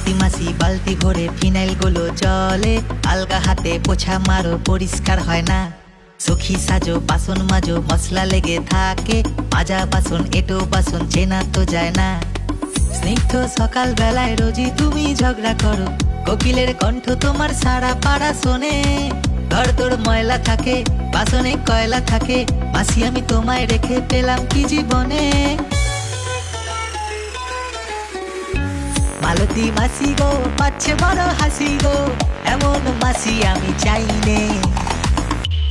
মালতী মাসি বালতি ভরে ফিনাইল গুলো জলে, আলগা হাতে পোছা মারো পরিষ্কার হয় না। সখী সাজো বাসন মাজো মশলা লেগে থাকে, মাজা বাসন এটো বাসন চেনা তো যায় না। স্নিগ্ধ সকাল বেলায় রোজই তুমি ঝগড়া করো, কোকিলের কণ্ঠ তোমার সারা পাড়া শোনে। ঘর তোর ময়লা থাকে বাসনে কয়লা থাকে, মাসি আমি তোমায় রেখে পেলাম কি জীবনে। মালতী মাসি গো পাচ্ছে বড় হাসি গো, এমন মাসি আমি চাইনে,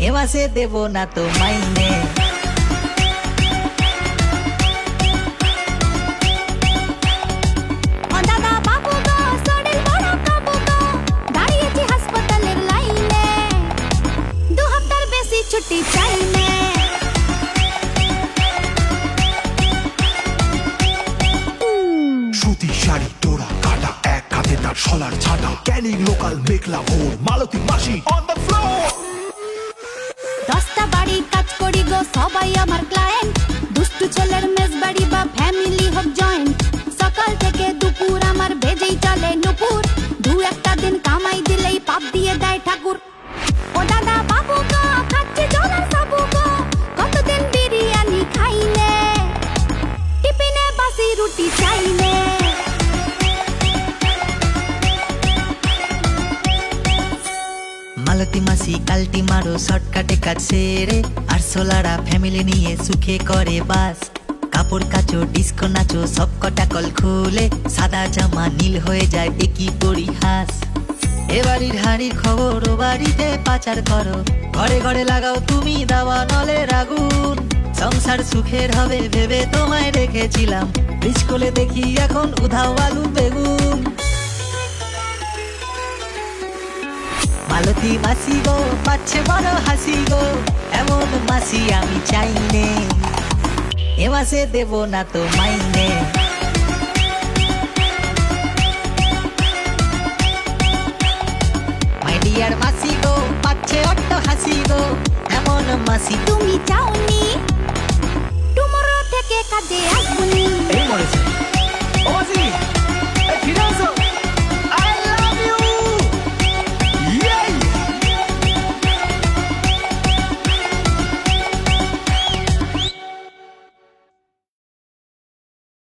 এ মাসে দেব না তো মাইনে। ছুটি চাই নে। সুতি শাড়ি তোরা কাটা, এক হাতে তার শলার ছাটা, ক্যানিং লোকাল মেঘলা ভোর, মালতী মাসি অন দ্য ফ্লোর। 10টা বাড়ি কাজ করি গো সবাই আমার ক্লায়েন্ট, দুষ্টু ছেলের মেস বাড়ি বা ফ্যামিলি হোক জয়েন্ট। সকাল থেকে দুপুর আমার বেজেই চলে নুপুর, দু একটা দিন কামাই দিলেই পাপ দিয়ে দেয় ঠাকুর। ও দাদা বাবু গো খাচ্ছে জলের সাবু গো, কতদিন বিরিয়ানি খাইলে, টিফিনে বাসি রুটি চাইলে। মালতী মাসি কালটি মারো শর্টকাটে কাজ সেরে, আর সোলারা ফ্যামিলি নিয়ে সুখে করে বাস। কাপড় কাচো ডিস্কো নাচো সব কটা কল খুলে, সাদা জামা নীল হয়ে যায় একই পরিহাস। এ বাড়ির হাড়ির খবর ও বাড়িতে পাচার করো, ঘরে ঘরে লাগাও তুমি দাওয়া নলের আগুন। সংসার সুখের হবে ভেবে তোমায় রেখেছিলাম, বীজ কোলে দেখি এখন উধাও আলু বেগুন। মালতী মাসি গো পাচ্ছে বড় হাসি গো, এমন মাসি আমি চাইনে, এ মাসে দেব না তো মাইনে। মাই ডিয়ার মাসি গো পাচ্ছে অট্ট হাসি গো, এমন মাসি তুমি চাওনি টুমরো থেকে কাজে আসবনি। এই মরেছে।